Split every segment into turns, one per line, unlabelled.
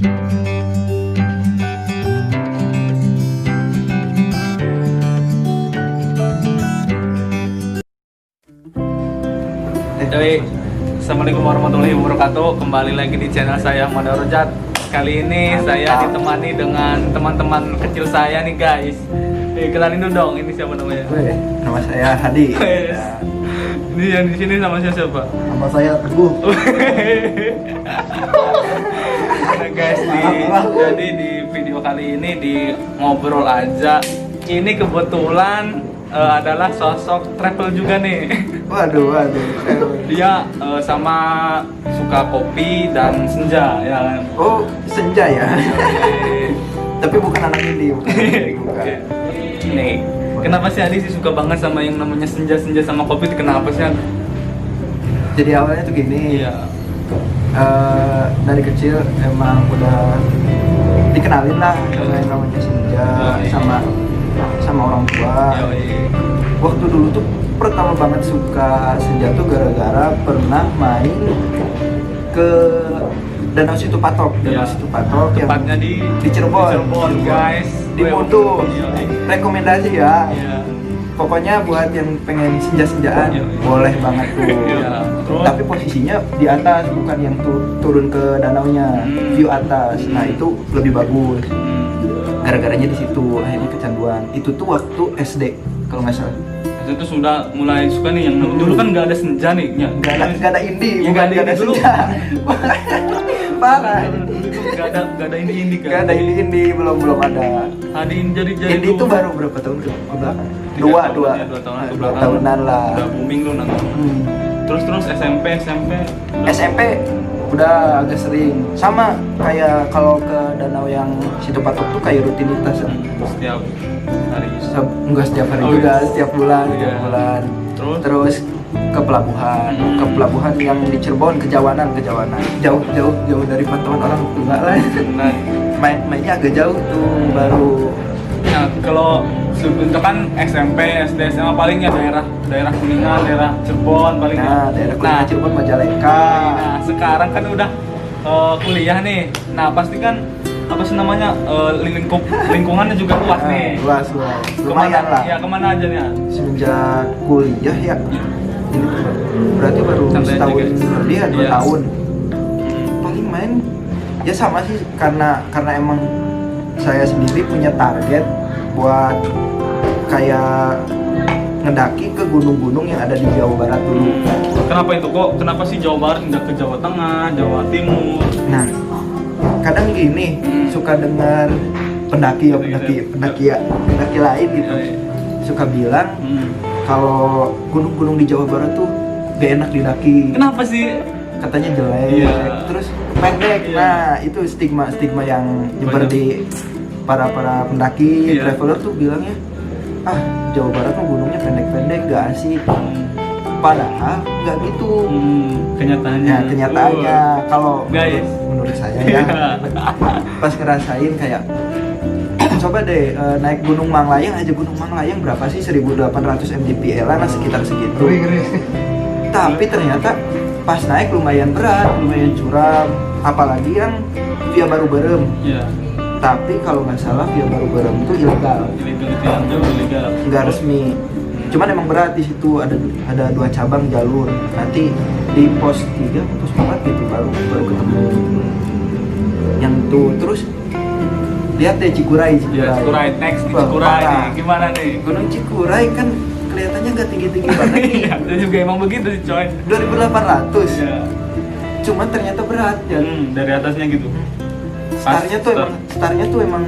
Jadi, assalamualaikum warahmatullahi wabarakatuh. Kembali lagi di channel saya Ahmad Rojat. Kali ini saya ditemani dengan teman-teman kecil saya nih guys. Kenalin dulu dong, ini siapa namanya?
Nama saya Hadi.
Yes. Ini yang di sini sama siapa?
Nama saya Teguh.
Nah guys, jadi di video kali ini di ngobrol aja. Ini kebetulan adalah sosok travel juga nih.
Waduh.
Dia sama suka kopi dan senja ya kan?
Oh, senja ya. Tapi bukan anak indie, bukan.
Nih, kenapa sih Adi sih suka banget sama yang namanya senja-senja sama kopi itu kenapa sih?
Jadi awalnya tuh gini.
Iya.
Dari kecil emang udah dikenalin lah sama yang namanya senja sama orang tua. Waktu dulu tuh pertama banget suka senja tuh gara-gara pernah main ke Danau Situ Patok. Danau Situ Patok yang
tepatnya di
Cirebon,
guys.
Di Mutu. Rekomendasi ya.
Iya.
Pokoknya buat yang pengen senja-senjaan boleh banget tuh.
Iya.
Tapi posisinya di atas, bukan yang turun ke danaunya, view atas. Nah itu lebih bagus. Gara-garanya di situ akhirnya kecanduan. Itu tuh waktu SD kalau nggak salah.
Itu sudah mulai suka nih yang dulu kan nggak ada senja nih,
Nggak ada indie,
Ya,
bukan nggak ada
dulu.
senja. Parah.
Nggak ada indie kan?
Nggak ada indie, belum ada.
Hadi jadi
Indie itu baru berapa tahun ke belakang? Dua
tahunan ke belakang.
tahunan lah.
Udah booming lu nanti. Terus
SMP udah agak sering. Sama kayak kalau ke danau yang Situ Patok tuh kayak rutinitas ya.
Setiap hari.
Enggak setiap hari
Oh,
juga,
iya.
setiap bulan,
Iya.
Terus ke pelabuhan yang di Cirebon, Kejawanan. Jauh dari pantauan orang tua lah.
Nah,
Mainnya agak jauh tuh baru.
nah kalau sebelum kan SMP, SD, SMA palingnya daerah Kuningan, daerah Cirebon paling.
Nah, daerah Kuningan, Cirebon, Majalengka.
Nah, sekarang kan udah kuliah nih. Nah, pasti kan apa sih namanya lingkungannya juga luas nih.
Luas. Lumayan lah.
Ya, kemana aja nih?
Semenjak kuliah ya. Ini tuh berarti baru
Santai
setahun
aja, guys.
lebih ya, 2
Iya.
tahun. Paling main ya sama sih karena emang saya sendiri punya target buat kayak ngedaki ke gunung-gunung yang ada di Jawa Barat dulu.
Kenapa itu kok? Kenapa sih Jawa Barat nggak ke Jawa Tengah, Jawa Timur?
Nah, kadang gini suka dengar pendaki lain gitu. Suka bilang kalau gunung-gunung di Jawa Barat tuh gak enak didaki.
Kenapa sih?
Katanya jelek,
Iya.
terus pendek.
Iya.
Nah, itu stigma yang nyebar di para pendaki,
Iya.
traveler tuh bilangnya, Jawa Barat mah gunungnya pendek-pendek, gak asik. Padahal nggak gitu.
Kenyataannya.
Kalau
Guys.
menurut saya ya, pas ngerasain kayak coba deh naik Gunung Manglayang aja. Gunung Manglayang berapa sih? 1800 mdpl lah, sekitar segitu. Tapi ternyata pas naik lumayan berat, lumayan curam. Apalagi yang via Baru-Berem.
Iya.
Tapi kalau nggak salah via Baru-Berem itu ilegal,
Ilegal itu yang jauh ilegal.
nggak resmi. Cuman emang berat di situ, ada 2 cabang jalur. Nanti di pos 3, pos 4 gitu baru ketemu yang itu. Terus lihat deh Cikuray.
Ya, Cikuray, next di
Wah,
Cikuray nih.
parah.
Gimana nih?
Gunung Cikuray kan kelihatannya nggak tinggi-tinggi banget nih.
Iya, itu juga emang begitu sih, coy.
2800.
Iya.
Cuman ternyata berat ya.
Dari atasnya gitu.
Startnya tuh emang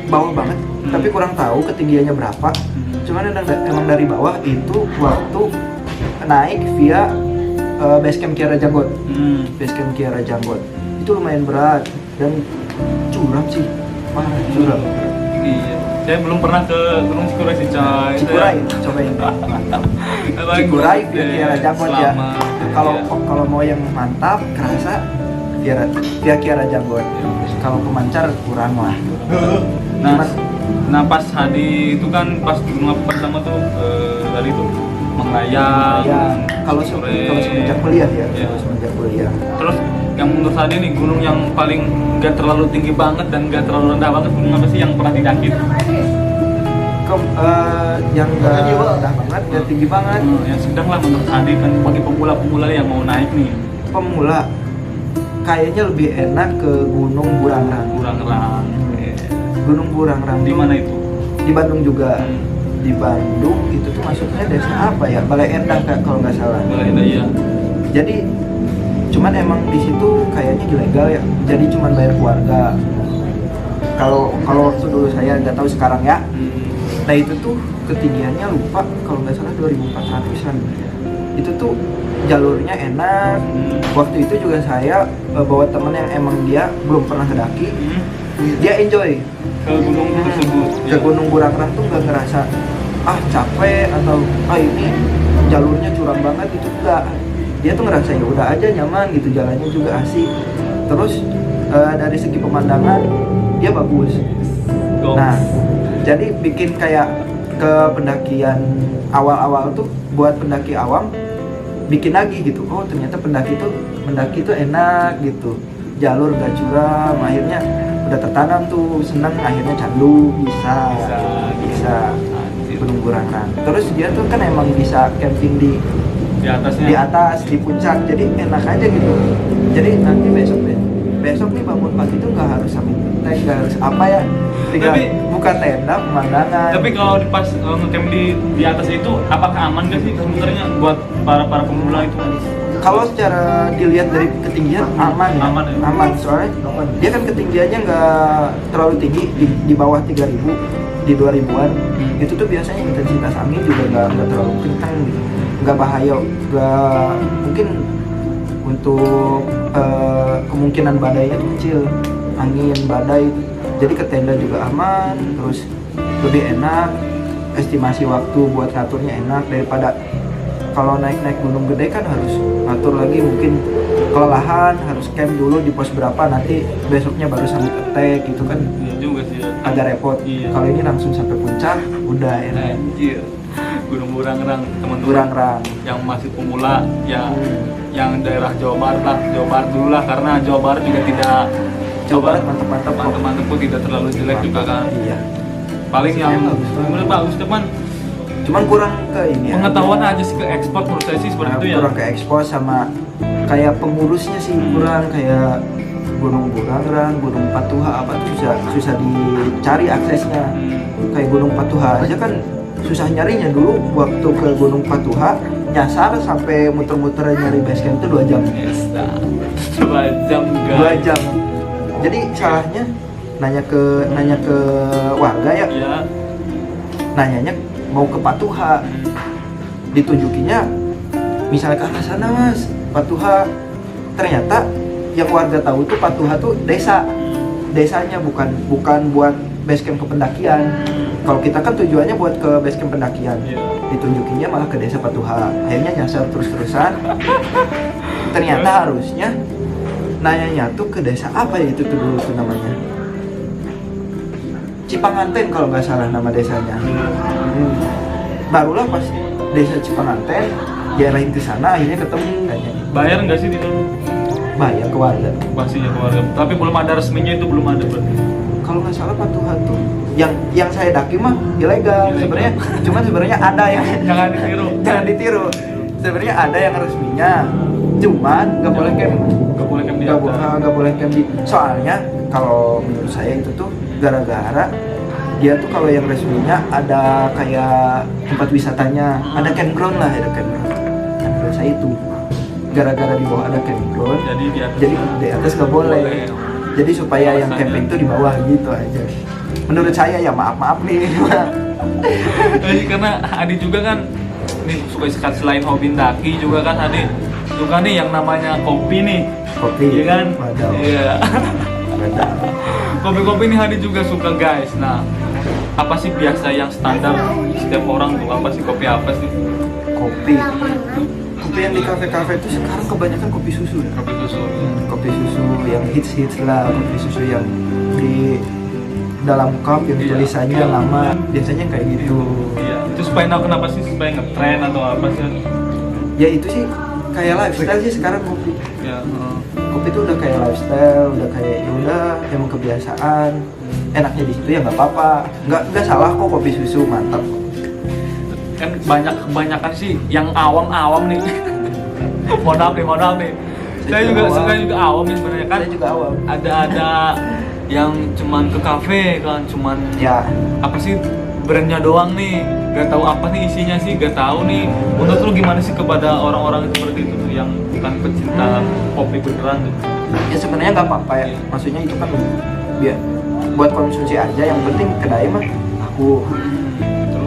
bawah banget, tapi kurang tahu ketinggiannya berapa. Cuman emang dari bawah itu waktu naik via Basecamp Kiara Janggot. Basecamp Kiara Janggot itu lumayan berat dan curam sih, parah curam.
Iya. Saya belum pernah ke Gunung Cikuray sih, coy.
Cikuray, cobain. Cikuray via Kiara Janggot ya. Kalau mau yang mantap, kerasa via Kiara Janggot. Kalau pemancar kurang lah.
Nah pas Hadi itu kan pas gunung apa pertama tuh dari itu Manglayang.
Kalau semenjak kuliah ya,
Iya.
semenjak kuliah.
Terus yang menurut saya nih gunung yang paling nggak terlalu tinggi banget dan nggak terlalu rendah banget, gunung apa sih yang pernah didaki?
Yang nggak rendah banget, nggak tinggi banget.
Yang sedang lah menurut Adi kan bagi pemula-pemula yang mau naik nih.
Pemula kayaknya lebih enak ke Gunung Burangrang.
Burangrang.
Gunung Burangrang
Di mana itu?
di Bandung juga. Di Bandung itu tuh masuknya desa apa ya? Balai Endah Kak, kalau nggak salah.
Boleh iya.
Jadi cuman emang di situ kayaknya ilegal ya. Jadi cuman bayar keluarga. Kalau waktu dulu saya nggak tahu sekarang ya. Nah itu tuh ketinggiannya lupa kalau nggak salah 2400-an. Itu tuh jalurnya enak. Waktu itu juga saya bawa temen yang emang dia belum pernah kedaki. Dia enjoy
Ke gunung tersebut.
ke Gunung Burangrang tuh nggak ngerasa capek atau ini jalurnya curam banget, itu enggak. Dia tuh ngerasa ya udah aja nyaman gitu, jalannya juga asik. Terus dari segi pemandangan dia bagus. Nah jadi bikin kayak ke pendakian awal-awal tuh buat pendaki awam bikin lagi gitu. Oh ternyata mendaki tuh enak gitu, jalur gak curam. Akhirnya udah tertanam tuh, seneng, akhirnya candu bisa. Gunung Burangrang. Terus dia tuh kan emang bisa camping di
atasnya.
di atas, di puncak, jadi enak aja gitu. Jadi nanti besok nih bangun pagi tuh nggak harus sambil tek, nggak harus apa ya, tinggal buka tenda pemandangan.
Tapi kalau pas ngecamp di atas itu apakah aman gak sih sebenarnya buat para pemula itu?
Kalau secara dilihat dari ketinggian aman ya?
Aman ya?
Aman, soalnya dia kan ketinggiannya nggak terlalu tinggi, di bawah 3000, di 2000-an. Itu tuh biasanya intensitas angin juga nggak terlalu kencang gitu, nggak bahaya, nggak mungkin untuk kemungkinan badainya tuh kecil, angin badai. Jadi ke tenda juga aman, terus lebih enak, estimasi waktu buat ngaturnya enak daripada kalau naik gunung gede kan harus ngatur lagi, mungkin kelelahan, harus camp dulu di pos berapa, nanti besoknya baru sampai attack gitu kan.
Iya juga sih.
Agak repot.
Iya.
Kalau ini langsung sampai puncak udah enak.
Anjir. Gunung Burangrang, teman-teman.
Burangrang
Yang masih pemula ya, yang daerah Jawa Barat lah, Jawa Barat dulu lah, karena Jawa Barat juga tidak
Jawa Barat mantep
pun tidak terlalu jelek juga kan.
Iya.
Paling yang
bagus.
bener bagus teman.
Cuman kurang ke ini
Pengetahuan aja sih ke ekspor menurut saya sih seperti itu ya.
kurang ke ekspos sama kayak pengurusnya sih kurang, kayak Gunung Burangrang, Gunung Patuha apa tuh susah dicari aksesnya. Kayak Gunung Patuha aja kan susah nyarinya. Dulu waktu ke Gunung Patuha nyasar sampai muter-muter nyari base camp itu 2 jam.
2 jam guys.
2 jam. Jadi salahnya nanya ke warga ya.
Iya.
Nanyanya mau ke Patuha, ditunjukinya misalnya ke arah sana mas, Patuha. Ternyata yang warga tahu tuh Patuha tuh desanya bukan buat base camp ke pendakian. Kalau kita kan tujuannya buat ke base camp pendakian, ditunjukinya malah ke desa Patuha. Akhirnya nyasar terus-terusan. Ternyata harusnya nanyanya tuh ke desa apa ya itu tuh dulu tuh namanya, Cipanganten kalau nggak salah nama desanya. Barulah pas desa Cipanganten diarahin ke sana, akhirnya ketemu kayaknya.
Bayar nggak sih itu?
Bayar ke warga.
Pastinya ke warga. Tapi belum ada resminya, itu belum ada berarti.
Kalau nggak salah Patuha tuh yang saya daki mah ilegal sebenarnya. Cuman sebenarnya ada yang
Jangan ditiru.
jangan ditiru. Sebenarnya ada yang resminya. Cuman nggak boleh camp.
Nggak boleh camp di atas.
Nggak boleh camp di. Soalnya kalau menurut saya itu tuh gara-gara dia tuh kalau yang resminya ada kayak tempat wisatanya, ada campground lah, ada campground. Nah, menurut saya itu gara-gara di bawah ada campground, jadi di atas nggak boleh. Jadi supaya yang camping tuh di bawah gitu aja. Menurut saya ya maaf nih.
Karena Adi juga kan nih suka selain hobi daki juga kan Adi suka nih yang namanya kopi nih.
Kopi.
Iya kan?
Waduh.
Iya.
Waduh.
Kopi-kopi nih Adi juga suka guys. Nah, apa sih biasa yang standar setiap orang tuh, apa sih kopi apa sih?
Kopi yang di kafe-kafe itu sekarang kebanyakan kopi susu ya. Kopi susu yang hits lah, kopi susu yang di dalam cup yang tulisannya lama, biasanya kayak gitu.
Iya. Itu supaya kenapa sih, supaya ngetren atau apa sih?
Ya itu sih kayak lifestyle sih sekarang kopi.
Ya.
Kopi kopi itu udah kayak lifestyle, udah kayak ya udah emang kebiasaan. Enaknya di situ ya nggak apa-apa, nggak salah kok kopi susu, mantap.
Kan kebanyakan sih yang awam nih. Mohon maaf nih. Saya juga awam nih sebenarnya kan.
Saya juga awam.
Ada yang cuman ke kafe kan, cuman
Ya,
apa sih brandnya doang nih, gak tahu apa nih isinya sih, gak tahu nih. Menurut lu gimana sih kepada orang-orang seperti itu tuh yang bukan pecinta kopi beneran tuh?
ya sebenarnya nggak apa-apa ya. Maksudnya itu kan biar buat konsumsi aja, yang penting kedai mah aku.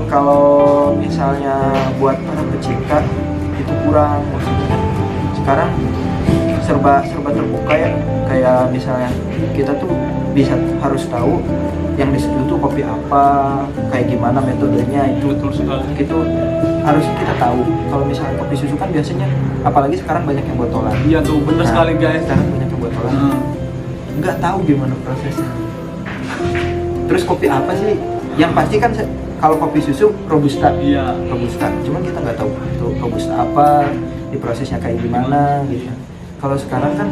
Kalau misalnya buat para pecinta itu kurang, maksudnya kan sekarang serba terbuka ya, kayak misalnya kita tuh bisa harus tahu yang di situ tuh kopi apa, kayak gimana metodenya itu
Betul sekali.
itu harus kita tahu. Kalau misalnya kopi susu kan biasanya, apalagi sekarang banyak yang botolan.
Iya tuh, bener sekali guys.
Sekarang banyak yang botolan, nggak tahu gimana prosesnya. Terus kopi apa sih? Yang pasti kan kalau kopi susu robusta.
Iya.
Robusta. Cuman kita nggak tahu itu robusta apa, di prosesnya kayak gimana gitu. Kalau sekarang kan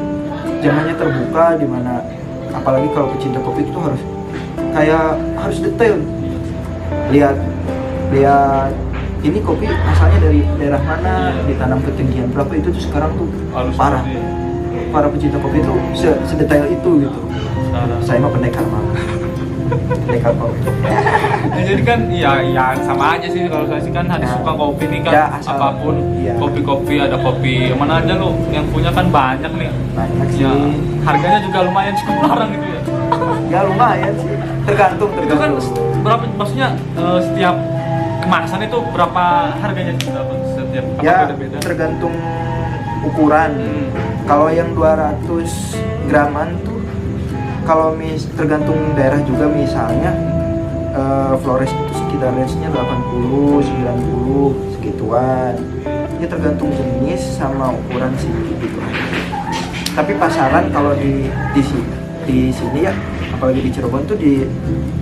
zamannya terbuka, di mana apalagi kalau pecinta kopi itu harus detail. Lihat ini kopi asalnya dari daerah mana, ditanam ketinggian berapa, itu tuh sekarang tuh
Harus
parah.
seperti-
Para pecinta kopi itu sedetail itu gitu.
Sekarang.
Saya mah pendekar mah. Pendekar kopi.
Ya, jadi kan ya sama aja sih, kalau saya sih kan harus
Ya.
suka kopi nih kan,
Ya, asal-
apapun
iya.
kopi ada kopi yang mana aja lo yang punya kan banyak nih.
Banyak sih.
Ya, harganya juga lumayan cukup larang gitu ya.
Ya lumayan sih. Tergantung.
Itu kan berapa, maksudnya setiap kemasan itu berapa harganya sih, berapa setiap apa
Ya
beda-beda?
tergantung ukuran. Kalau yang 200 graman tuh, kalau tergantung daerah juga, misalnya Flores itu sekitar range-nya 80, 90 segituan. Ya tergantung jenis sama ukuran sih gitu. Tapi pasaran kalau di sini ya, apalagi di Cirebon tuh di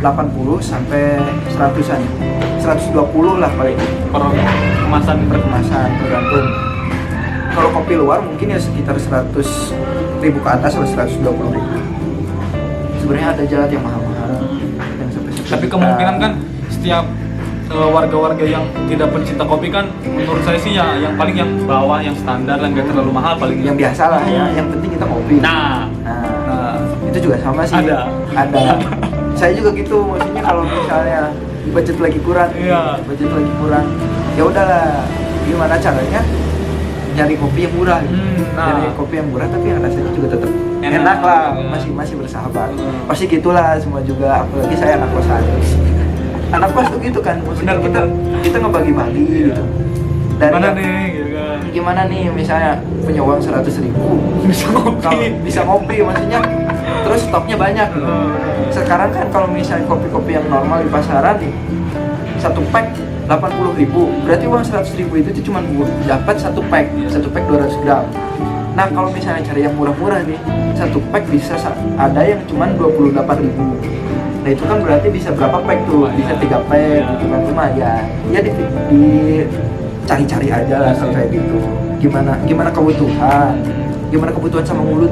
80 sampai 100-an. 120 lah paling
Per kemasan
per kemasan, tergantung. Kalau kopi luar mungkin ya sekitar 100.000 ke atas atau 120.000. Sebenarnya ada jalan yang mahal-mahal, yang sampai 1
Tapi
juta.
kemungkinan kan setiap warga-warga yang tidak pencinta kopi kan, menurut saya sih ya yang paling yang bawah, yang standar, yang nggak terlalu mahal paling
yang biasa lah ya, yang penting kita kopi.
Nah,
Nah, itu juga sama sih.
Ada.
Saya juga gitu, maksudnya kalau misalnya budget lagi kurang,
Iya.
budget lagi kurang, ya udahlah, gimana caranya nyari kopi yang murah gitu.
Nah.
Nyari kopi yang murah tapi yang rasanya juga tetap
Enak.
enak lah,
Iya.
masih bersahabat.
Hmm.
Pasti gitulah semua juga, apalagi saya anak kosan. Anak kos tuh gitu kan, maksudnya
Benar.
kita ngebagi-bagi
Iya.
gitu. Dari
mana
yang-
nih gitu kan?
gimana nih, misalnya punya uang 100.000
Bisa ngopi.
kalau bisa ngopi, maksudnya terus stoknya banyak gitu. Sekarang kan kalau misalnya kopi-kopi yang normal di pasaran nih, satu pack 80.000, berarti uang 100.000 itu tuh cuma dapat satu pack 200 gram. Nah kalau misalnya cari yang murah-murah nih, satu pack bisa ada yang cuma 28.000. Nah itu kan berarti bisa berapa pack tuh? Bisa 3 pack gitu kan, lumayan. Ya di cari-cari aja lah kalau kayak gitu. Gimana kebutuhan? Gimana kebutuhan sama mulut?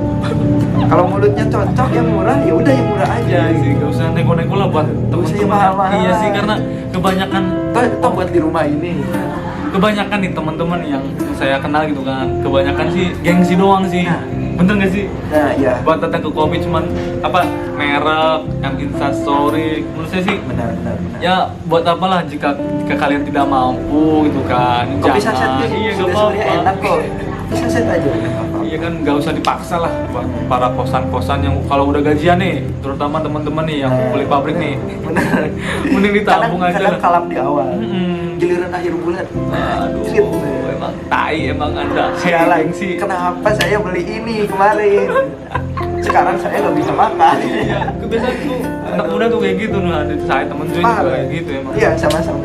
Kalau mulutnya cocok yang murah, ya udah yang murah aja.
Ya sih, gak usah nego-nego lah buat
Gak usah yang
teman-teman.
mahal-mahal.
Iya sih, karena kebanyakan
Toh buat di rumah ini.
nih teman-teman yang saya kenal gitu kan, kebanyakan sih gengsi doang sih.
Nah.
Bener gak sih?
Nah ya,
Buat datang ke kopi cuman apa merek, yang instastory. Menurut saya sih
benar.
ya buat apalah jika kalian tidak mampu gitu kan.
Kopi
Jangan.
saset tuh
Iya,
sudah
gak
sebenarnya
apa-apa.
enak kok. Kopi saset aja nggak apa-apa.
Iya kan, nggak usah dipaksa lah buat para kosan-kosan yang kalau udah gajian nih, terutama teman-teman nih yang kulit pabrik nih,
Benar.
mending ditabung aja
Kadang
lah.
kalap di awal.
Mm-mm.
Giliran akhir bulan.
Aduh,
Shit.
emang tai emang anda.
Sialan
sih.
Kenapa saya beli ini kemarin? Sekarang saya nggak bisa makan.
Iya, kebiasaan tuh anak muda tuh kayak gitu nih. Ada saya temen gue juga
Parah.
kayak gitu emang.
Iya sama-sama.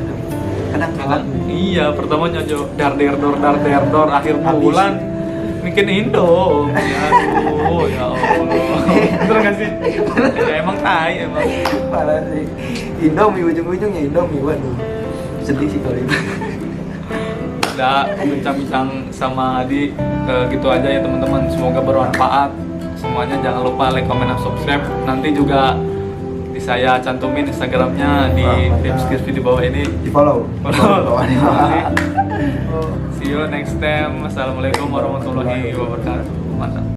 Kadang kalap.
Iya, pertamanya jo dar der dor akhir
Habis.
bulan bikin Indo. Ya aduh, ya Allah. Bener gak sih? Ya, emang tai emang.
Parah sih. Indomie ujung-ujungnya Indomie, waduh. Sedih sih kalau itu.
Udah bincang-bincang sama Adi gitu aja ya teman-teman, semoga bermanfaat. semuanya jangan lupa like, comment, dan subscribe. Nanti juga saya cantumin Instagramnya di deskripsi di bawah ini.
Di follow.
See you next time. Assalamualaikum warahmatullahi wabarakatuh. Mantap.